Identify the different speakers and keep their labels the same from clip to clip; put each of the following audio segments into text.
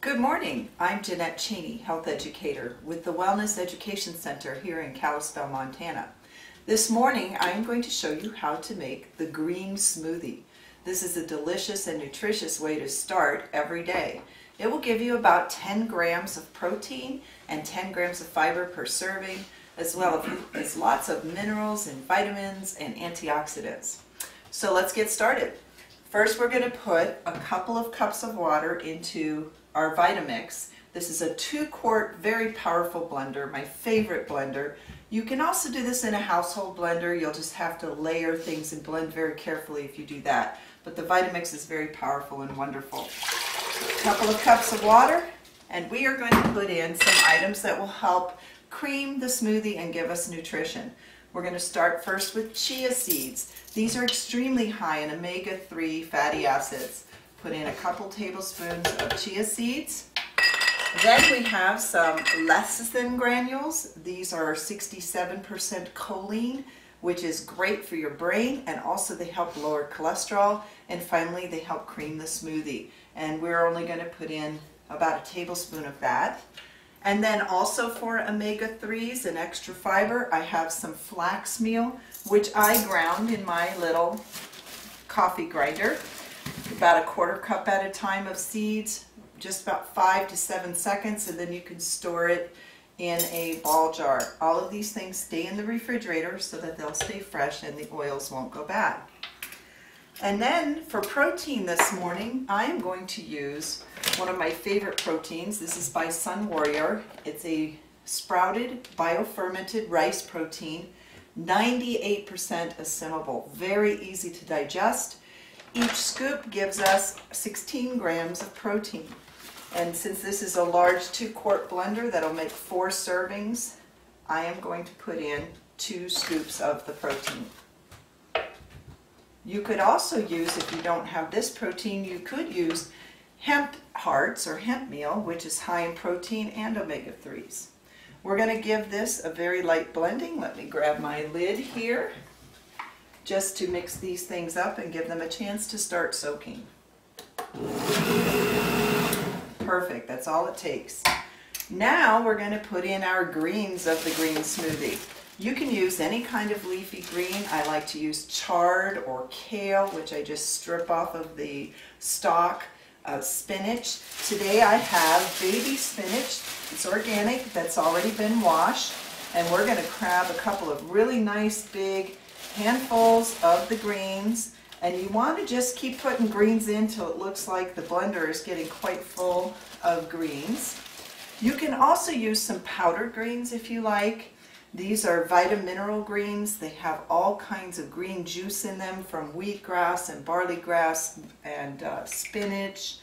Speaker 1: Good morning. I'm Jeanette Cheney, health educator with the Wellness Education Center here in Kalispell, Montana. This morning I'm going to show you how to make the green smoothie. This is a delicious and nutritious way to start every day. It will give you about 10 grams of protein and 10 grams of fiber per serving, as well as lots of minerals and vitamins and antioxidants. So let's get started. First, we're going to put a couple of cups of water into our Vitamix. This is a 2-quart, very powerful blender, my favorite blender. You can also do this in a household blender. You'll just have to layer things and blend very carefully if you do that. But the Vitamix is very powerful and wonderful. A couple of cups of water, and we are going to put in some items that will help cream the smoothie and give us nutrition. We're going to start first with chia seeds. These are extremely high in omega-3 fatty acids. Put in a couple tablespoons of chia seeds. Then we have some lecithin granules. These are 67% choline, which is great for your brain, and also they help lower cholesterol. And finally, they help cream the smoothie. And we're only going to put in about a tablespoon of that. And then also for omega-3s and extra fiber, I have some flax meal, which I ground in my little coffee grinder. About a quarter cup at a time of seeds, just about 5 to 7 seconds, and then you can store it in a ball jar. All of these things stay in the refrigerator so that they'll stay fresh and the oils won't go bad. And then for protein this morning, I am going to use one of my favorite proteins. This is by Sun Warrior. It's a sprouted biofermented rice protein, 98% assimilable, very easy to digest. Each scoop gives us 16 grams of protein. And since this is a large 2-quart blender that'll make 4 servings, I am going to put in 2 scoops of the protein. You could also use, if you don't have this protein, you could use hemp hearts or hemp meal, which is high in protein and omega-3s. We're going to give this a very light blending. Let me grab my lid here, just to mix these things up and give them a chance to start soaking. Perfect, that's all it takes. Now we're going to put in our greens of the green smoothie. You can use any kind of leafy green. I like to use chard or kale, which I just strip off of the stalk. Spinach. Today I have baby spinach. It's organic, that's already been washed. And we're going to grab a couple of really nice big handfuls of the greens, and you want to just keep putting greens in till it looks like the blender is getting quite full of greens. You can also use some powdered greens if you like. These are Vitamineral greens. They have all kinds of green juice in them, from wheatgrass and barley grass and spinach.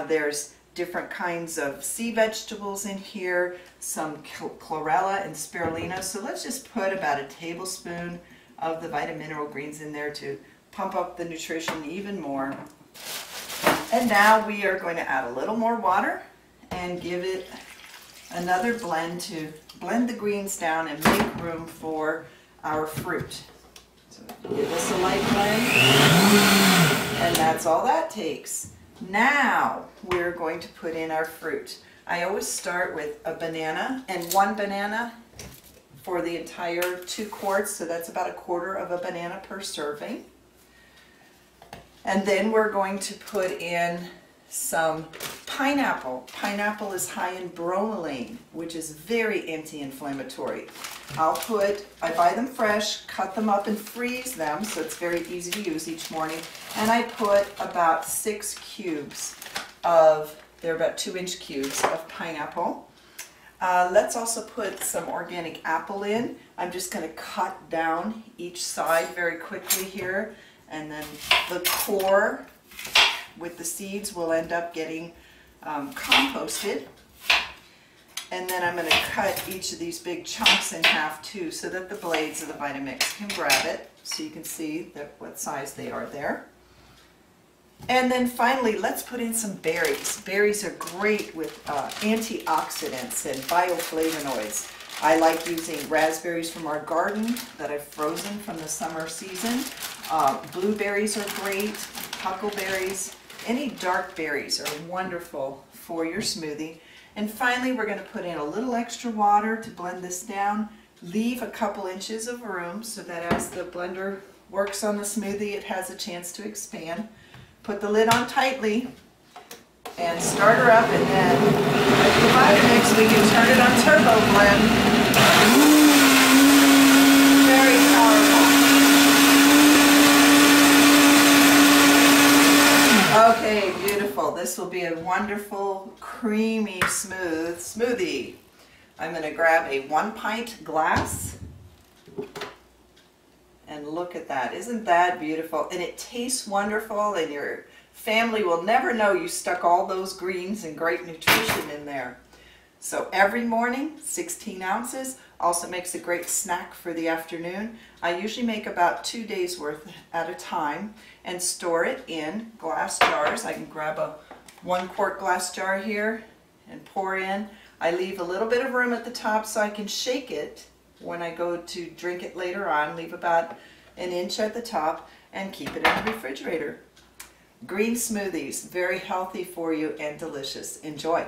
Speaker 1: There's different kinds of sea vegetables in here, some chlorella and spirulina. So let's just put about a tablespoon of the Vitamineral greens in there to pump up the nutrition even more. And now we are going to add a little more water and give it another blend to blend the greens down and make room for our fruit. So give this a light blend, and that's all that takes. Now we're going to put in our fruit. I always start with a banana, and 1 banana for the entire 2 quarts, so that's about a quarter of a banana per serving. And then we're going to put in some pineapple. Pineapple is high in bromelain, which is very anti-inflammatory. I buy them fresh, cut them up and freeze them, so it's very easy to use each morning. And I put about 6 cubes they're about 2-inch cubes of pineapple. Let's also put some organic apple in. I'm just going to cut down each side very quickly here, and then the core with the seeds will end up getting composted. And then I'm going to cut each of these big chunks in half too, so that the blades of the Vitamix can grab it, so you can see what size they are there. And then finally, let's put in some berries. Berries are great with antioxidants and bioflavonoids. I like using raspberries from our garden that I've frozen from the summer season. Blueberries are great, huckleberries, Any dark berries are wonderful for your smoothie. And finally, we're going to put in a little extra water to blend this down. Leave a couple inches of room so that as the blender works on the smoothie, it has a chance to expand. Put the lid on tightly and start her up, and then with the Vitamix, we can turn it on turbo blend. Very powerful. Okay, beautiful. This will be a wonderful, creamy, smooth smoothie. I'm going to grab a 1-pint glass. And look at that. Isn't that beautiful? And it tastes wonderful, and your family will never know you stuck all those greens and great nutrition in there. So every morning, 16 ounces. Also makes a great snack for the afternoon. I usually make about 2 days worth at a time and store it in glass jars. I can grab a 1-quart glass jar here and pour in. I leave a little bit of room at the top so I can shake it when I go to drink it later on. Leave about an inch at the top and keep it in the refrigerator. Green smoothies, very healthy for you and delicious. Enjoy.